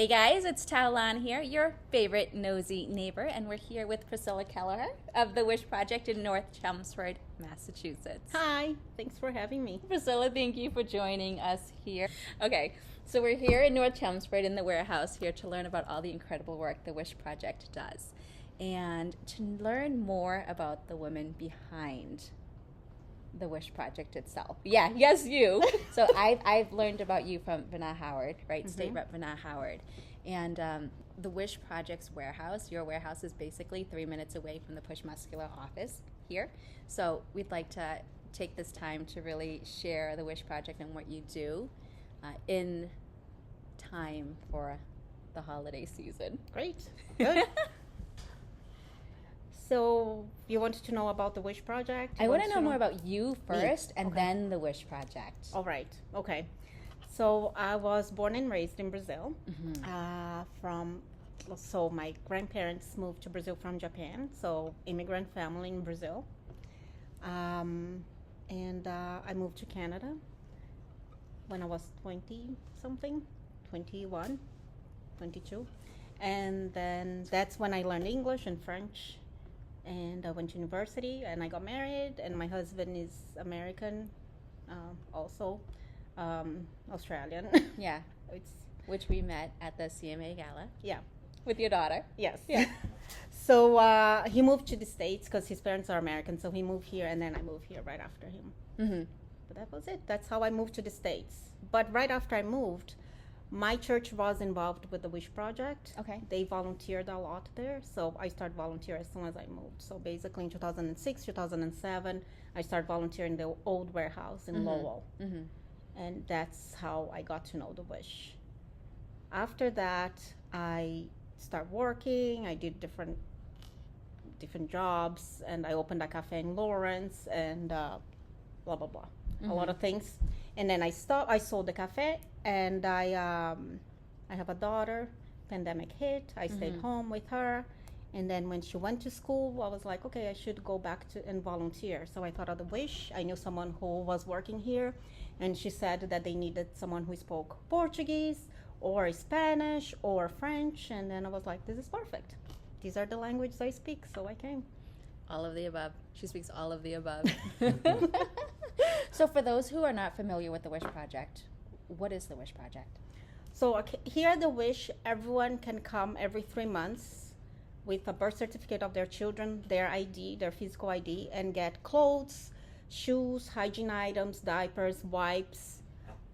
Hey guys, it's Taolan here, your favorite nosy neighbor, and we're here with Priscilla Keliher of the Wish Project in North Chelmsford, Massachusetts. Hi, thanks for having me. Priscilla, thank you for joining us here. Okay, so we're here in North Chelmsford in the warehouse here to learn about all the incredible work the Wish Project does and to learn more about the women behind the Wish Project itself. Yeah, yes, you. So I've learned about you from Vanna Howard, right? State Rep Vanna Howard. And the Wish Project's warehouse, your warehouse is basically 3 minutes away from the Push Muscular office here. So we'd like to take this time to really share the Wish Project and what you do in time for the holiday season. Great, good. So you wanted to know about the Wish Project? I want to know more about you first and Okay. then the Wish Project. All right, okay. So I was born and raised in Brazil. So my grandparents moved to Brazil from Japan, so immigrant family in Brazil. And I moved to Canada when I was 20-something, 21, 22. And then that's when I learned English and French. And I went to university and I got married, and my husband is American, also Australian. Yeah, It's which we met at the CMA Gala yeah, with your daughter. yes. Yeah. So he moved to the States because his parents are American, so he moved here, and then I moved here right after him. Mm-hmm. But that was it. That's how I moved to the States. But right after I moved, my church was involved with the Wish Project. Okay. They volunteered a lot there, so I started volunteering as soon as I moved. So basically in 2006, 2007, I started volunteering in the old warehouse in Lowell. Mm-hmm. And that's how I got to know the Wish. After that, I started working. I did different jobs, and I opened a cafe in Lawrence, and blah blah blah, a lot of things. And then I stopped. I sold the cafe, and I have a daughter. Pandemic hit. I stayed home with her, and then when she went to school, I was like, okay, I should go back to and volunteer. So I thought of the Wish. I knew someone who was working here, and she said that they needed someone who spoke Portuguese or Spanish or French, and then I was like, this is perfect. These are the languages I speak, so I came. All of the above. She speaks all of the above. So for those who are not familiar with the Wish Project, what is the Wish Project? So here at the Wish, everyone can come every 3 months with a birth certificate of their children, their ID, their physical ID, and get clothes, shoes, hygiene items, diapers, wipes,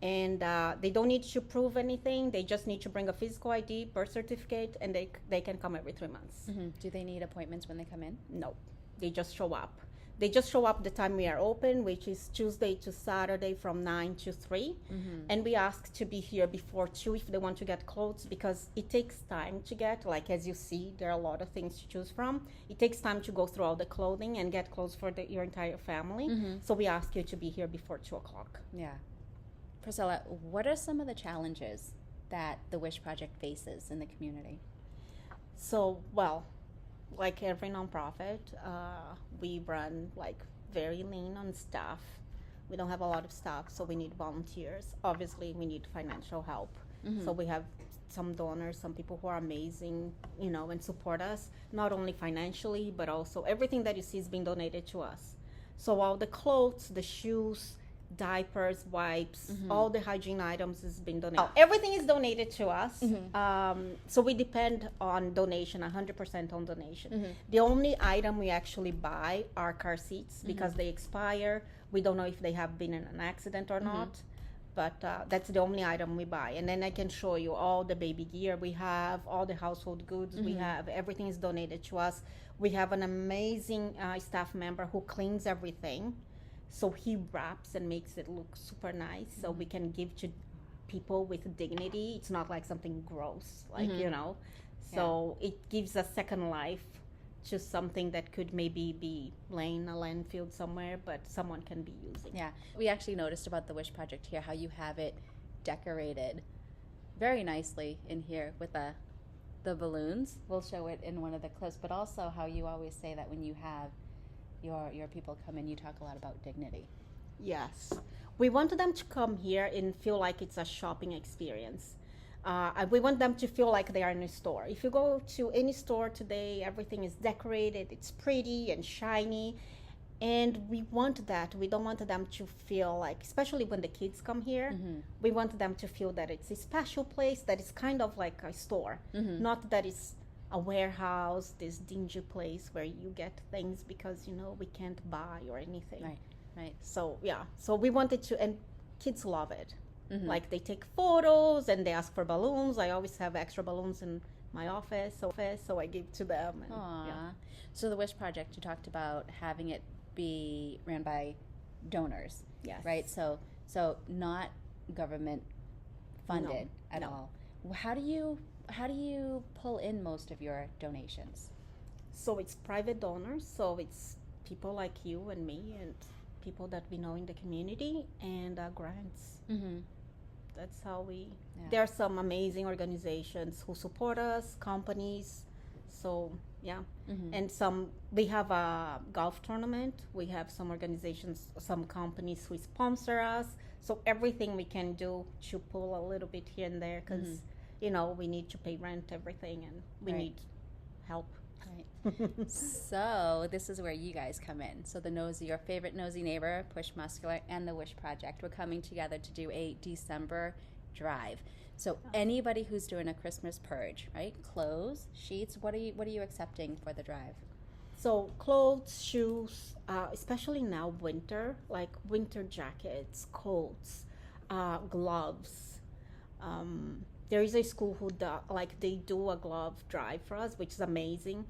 and they don't need to prove anything. They just need to bring a physical ID, birth certificate, and they can come every 3 months. Mm-hmm. Do they need appointments when they come in? No, they just show up. They just show up the time we are open, which is Tuesday to Saturday from 9 to 3. And we ask to be here before 2 if they want to get clothes, because it takes time to get, like as you see, there are a lot of things to choose from. It takes time to go through all the clothing and get clothes for your entire family. So we ask you to be here before 2 o'clock. Yeah. Priscilla, what are some of the challenges that the Wish Project faces in the community? So, well, like every nonprofit, we run like very lean on staff. We don't have a lot of staff, so we need volunteers. Obviously, we need financial help. So we have some donors, some people who are amazing, and support us, not only financially, but also everything that you see is being donated to us. So all the clothes, the shoes, diapers, wipes, all the hygiene items is being donated. Everything is donated to us. So we depend on donation, 100% on donation. The only item we actually buy are car seats because they expire. We don't know if they have been in an accident or not, but that's the only item we buy. And then I can show you all the baby gear we have, all the household goods we have. Everything is donated to us. We have an amazing staff member who cleans everything. So he wraps and makes it look super nice, so we can give to people with dignity. It's not like something gross, like, So it gives a second life to something that could maybe be laying in a landfill somewhere, but someone can be using. Yeah. We actually noticed about the Wish Project here how you have it decorated very nicely in here with the balloons. We'll show it in one of the clips, but also how you always say that when you have your people come in, you talk a lot about dignity. Yes. We wanted them to come here and feel like it's a shopping experience. We want them to feel like they are in a store. If you go to any store today, everything is decorated, it's pretty and shiny, and we want that. We don't want them to feel like, especially when the kids come here, we want them to feel that it's a special place, that it's kind of like a store, not that it's a warehouse, this dingy place where you get things because we can't buy or anything. Right. So yeah, so we wanted to, and kids love it. Like they take photos and they ask for balloons. I always have extra balloons in my office, so I give to them. And, Aww. So the Wish Project, you talked about having it be ran by donors. Yes. Right. So not government funded at all. How do you pull in most of your donations? So it's private donors. So it's people like you and me and people that we know in the community, and grants. That's how we. Yeah. There are some amazing organizations who support us, companies. So yeah, and we have a golf tournament. We have some organizations, some companies who sponsor us. So everything we can do to pull a little bit here and there, because we need to pay rent, everything, and we need help. Right. So this is where you guys come in. So your favorite Nosey Neighbor, Push Muscular, and the Wish Project, we're coming together to do a December drive. So anybody who's doing a Christmas purge, right? Clothes, sheets. What are you accepting for the drive? So clothes, shoes, especially now winter, like winter jackets, coats, gloves. There is a school who they do a glove drive for us, which is amazing.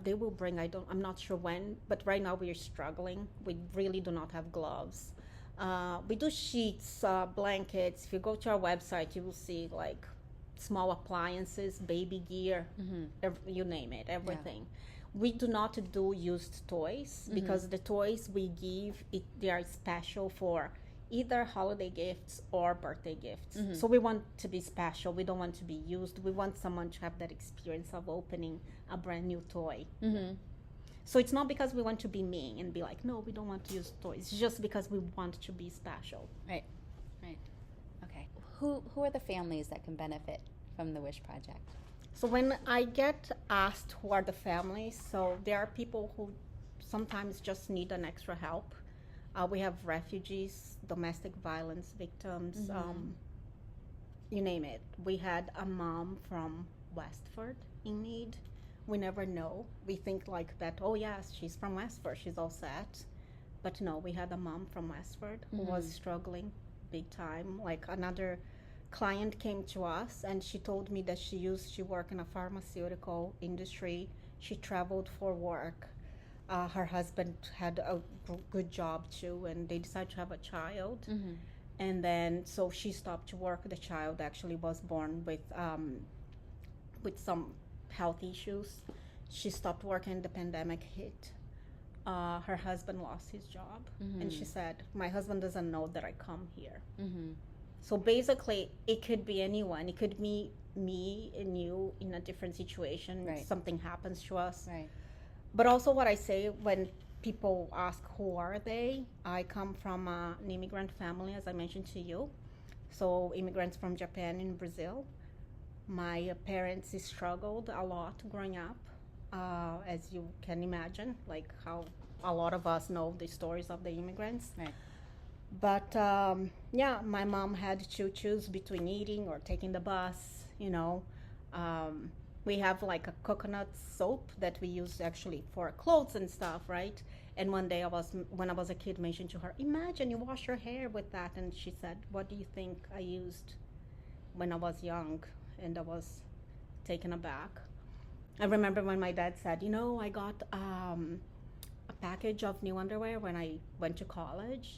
They will bring, I'm not sure when, but right now we are struggling. We really do not have gloves. We do sheets, blankets. If you go to our website, you will see like small appliances, baby gear, you name it, everything. Yeah. We do not do used toys because the toys we give, they are special for either holiday gifts or birthday gifts. So we want to be special. We don't want to be used. We want someone to have that experience of opening a brand new toy. So it's not because we want to be mean and be like, no, we don't want to use toys. It's just because we want to be special. Right. Okay. Who are the families that can benefit from the Wish Project? So when I get asked who are the families, so there are people who sometimes just need an extra help. We have refugees, domestic violence victims, you name it. We had a mom from Westford in need. We never know. We think like that, oh yes, she's from Westford, she's all set. But no, we had a mom from Westford who was struggling big time. Like another client came to us and she told me that she worked in a pharmaceutical industry. She traveled for work. Her husband had a good job too, and they decided to have a child. And then, so she stopped to work. The child actually was born with some health issues. She stopped working. The pandemic hit. Her husband lost his job, and she said, "My husband doesn't know that I come here." So basically, it could be anyone. It could be me and you in a different situation. Right. Something happens to us. Right. But also what I say when people ask who are they, I come from an immigrant family, as I mentioned to you. So immigrants from Japan and Brazil. My parents struggled a lot growing up, as you can imagine, like how a lot of us know the stories of the immigrants. Right. But yeah, my mom had to choose between eating or taking the bus, We have like a coconut soap that we use actually for clothes and stuff, right? And one day when I was a kid, mentioned to her, imagine you wash your hair with that. And she said, what do you think I used when I was young? And I was taken aback. I remember when my dad said, I got a package of new underwear when I went to college.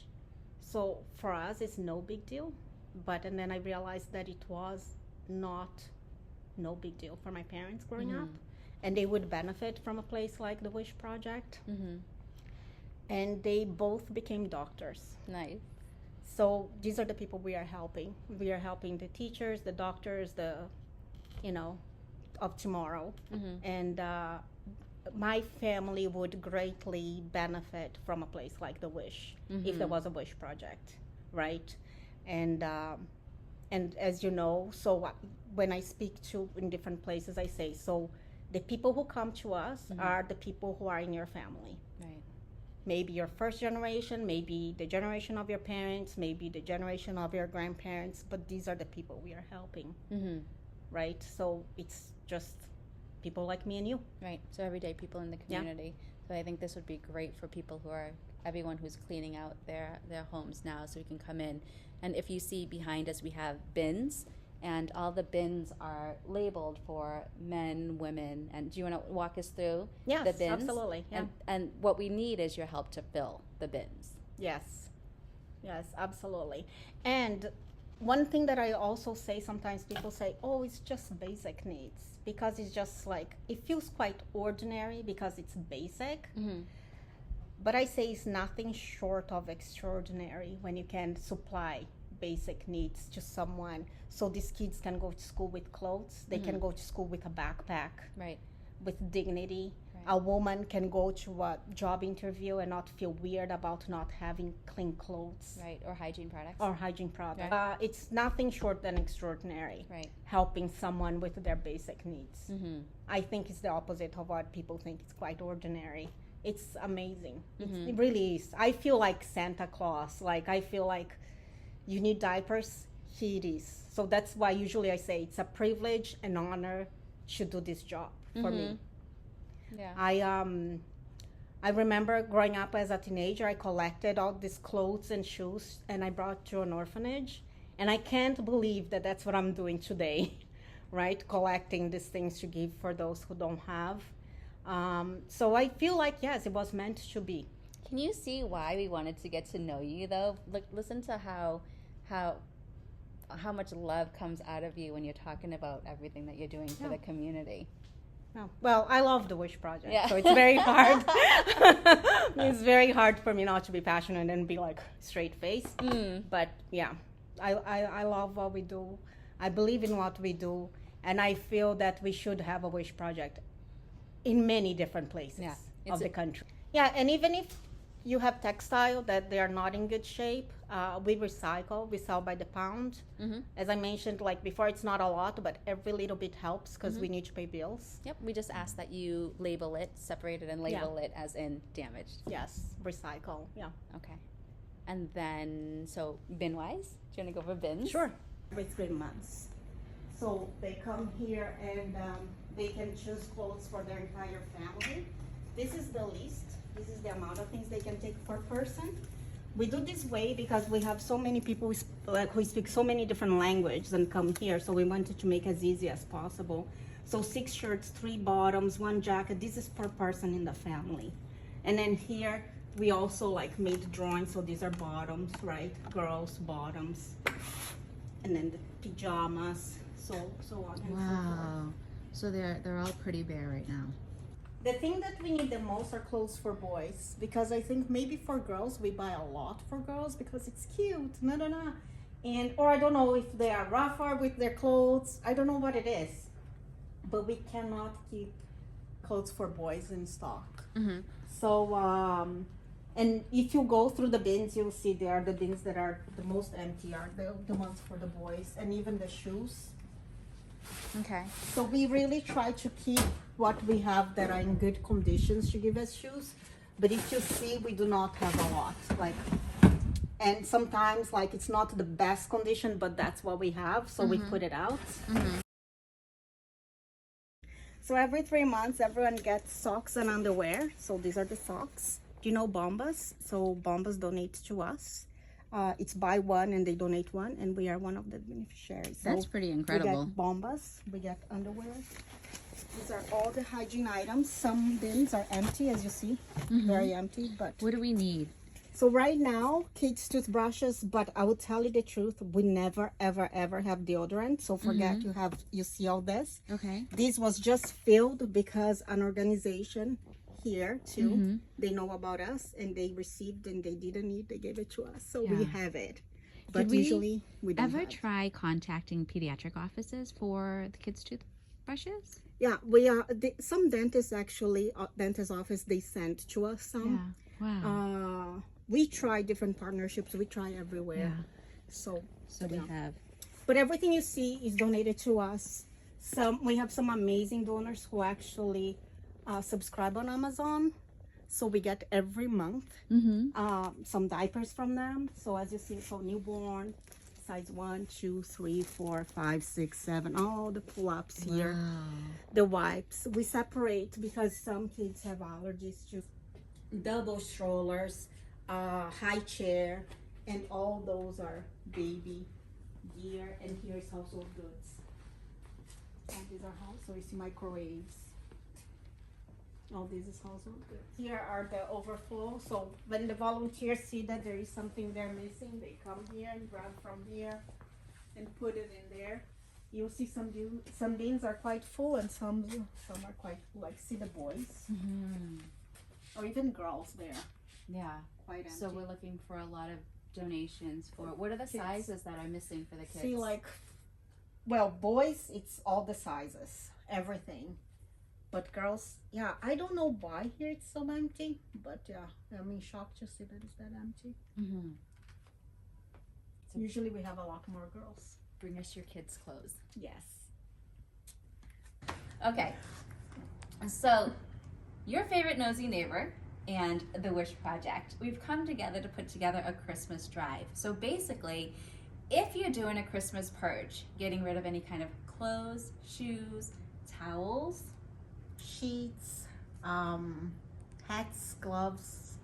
So for us, it's no big deal. And then I realized that it was no big deal for my parents growing up, and they would benefit from a place like the Wish Project. And they both became doctors. Nice. So these are the people we are helping. We are helping the teachers, the doctors, of tomorrow. And my family would greatly benefit from a place like the Wish, if there was a Wish Project, right? And as you know, so when I speak to in different places, I say, so the people who come to us are the people who are in your family. Right. Maybe your first generation, maybe the generation of your parents, maybe the generation of your grandparents, but these are the people we are helping, right? So it's just people like me and you. Right. So everyday people in the community. So I think this would be great for people who are, everyone who's cleaning out their homes now, so we can come in. And if you see behind us, we have bins, and all the bins are labeled for men, women. And do you want to walk us through Yes, the bins? absolutely. Yeah. And what we need is your help to fill the bins. Yes, absolutely. And one thing that I also say, sometimes people say, oh, it's just basic needs, because it's just like, it feels quite ordinary because it's basic. But I say it's nothing short of extraordinary when you can supply basic needs to someone, so these kids can go to school with clothes, they can go to school with a backpack, right, with dignity. Right. A woman can go to a job interview and not feel weird about not having clean clothes. Right, or hygiene products. Right. It's nothing short than extraordinary. Right. Helping someone with their basic needs. I think it's the opposite of what people think. It's quite ordinary. It's amazing. It really is. I feel like Santa Claus. Like, I feel like you need diapers, here it is. So that's why usually I say it's a privilege and honor to do this job for me. Yeah. I remember growing up as a teenager, I collected all these clothes and shoes, and I brought to an orphanage. And I can't believe that that's what I'm doing today, right? Collecting these things to give for those who don't have. So I feel like, yes, it was meant to be. Can you see why we wanted to get to know you, though? Look, listen to how much love comes out of you when you're talking about everything that you're doing for the community. No. Well, I love the Wish Project, Yeah. so it's very hard. It's very hard for me not to be passionate and be like straight face. But yeah, I love what we do. I believe in what we do, and I feel that we should have a Wish Project in many different places of the country. Yeah, and even if you have textile that they are not in good shape, we recycle, we sell by the pound. As I mentioned, like before, it's not a lot, but every little bit helps because we need to pay bills. Yep, we just ask that you label it, separate it, and label it as in damaged. Yes, recycle, yeah. Okay. And then, so bin-wise, do you want to go for bins? Sure. Every 3 months. So they come here and they can choose clothes for their entire family. This is the list. This is the amount of things they can take per person. We do this way because we have so many people who speak so many different languages and come here, so we wanted to make as easy as possible. So 6 shirts, 3 bottoms, 1 jacket. This is per person in the family. And then here we also like made drawings, so these are bottoms, right? Girls' bottoms. And then the pajamas, so on and so forth. Wow. So they're all pretty bare right now. The thing that we need the most are clothes for boys, because I think maybe for girls we buy a lot for girls because it's cute, and or I don't know if they are rougher with their clothes. I don't know what it is, but we cannot keep clothes for boys in stock. So and if you go through the bins, you'll see there are the bins that are the most empty are the ones for the boys, and even the shoes. Okay. So we really try to keep what we have that are in good conditions to give as shoes. But if you see, we do not have a lot. Like, and sometimes like it's not the best condition, but that's what we have, so we put it out. So every 3 months, everyone gets socks and underwear. So these are the socks. Do you know Bombas? So Bombas donates to us. It's buy one and they donate one, and we are one of the beneficiaries. That's pretty incredible. We get Bombas, we get underwear. These are all the hygiene items. Some bins are empty, as you see, very empty. But what do we need? So right now, kids' toothbrushes, but I will tell you the truth, we never, ever, ever have deodorant. So forget you see all this. Okay. This was just filled because an organization here too, they know about us and they received and they didn't need, they gave it to us. So we have it. But usually we don't ever have. try contacting pediatric offices for the kids' toothbrushes? Yeah, we are. Some dentists actually, dentist office, they send to us some. Yeah. Wow. We try different partnerships. We try everywhere. Yeah. So we have. But everything you see is donated to us. We have some amazing donors who actually subscribe on Amazon. So we get every month some diapers from them. So as you see, so newborn, size 1, 2, 3, 4, 5, 6, 7, all the pull-ups here. The wipes. We separate because some kids have allergies to double strollers, high chair, and all those are baby gear. And here is household goods. And these are so you see microwaves. All this is household goods. Here are the overflow. So when the volunteers see that there is something they're missing, they come here and grab from here and put it in there. You'll see some bins are quite full and some are quite full. Like see the boys or even girls there. Yeah. Quite empty. So we're looking for a lot of donations for, what are the sizes that are missing for the kids? See, like, well, boys, it's all the sizes, everything. But girls, yeah, I don't know why here it's so empty, but yeah, I'm in shock to see that it's that empty. So usually we have a lot more girls. Bring us your kids' clothes. Yes. Okay, so your favorite Nosey Neighbor and the Wish Project, we've come together to put together a Christmas drive. So basically, if you're doing a Christmas purge, getting rid of any kind of clothes, shoes, towels, sheets, hats, gloves,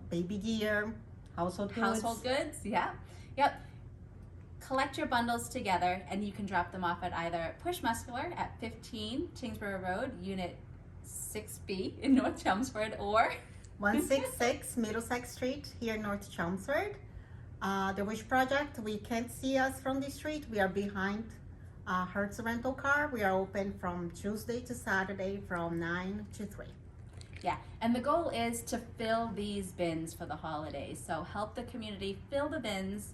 baby gear, household goods. Yeah. Yep. Collect your bundles together and you can drop them off at either Push Muscular at 15 Tingsboro Road, Unit 6B in North Chelmsford, or 166 Middlesex Street here in North Chelmsford. The Wish Project, we can't see us from the street. We are behind Hertz Rental Car. We are open from Tuesday to Saturday from 9 to 3. Yeah, and the goal is to fill these bins for the holidays. So help the community fill the bins.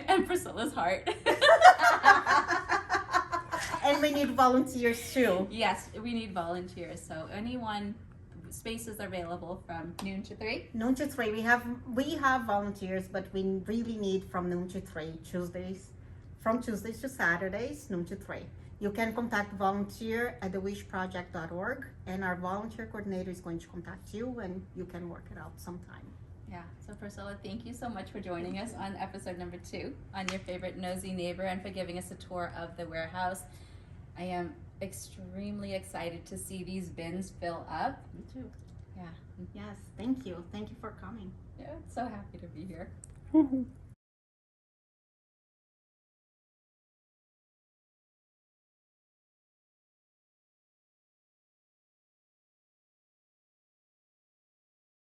And Priscilla's heart. And we need volunteers too. Yes, we need volunteers. So spaces available from noon to 3. Noon to 3. We have volunteers, but we really need from noon to 3 from Tuesdays to Saturdays, noon to 3. You can contact volunteer at thewishproject.org, and our volunteer coordinator is going to contact you, and you can work it out sometime. Yeah, so Priscilla, thank you so much for joining us on episode number 2 on your favorite Nosey Neighbor and for giving us a tour of the warehouse. I am extremely excited to see these bins fill up. Me too. Yeah. Yes, thank you. Thank you for coming. Yeah, so happy to be here.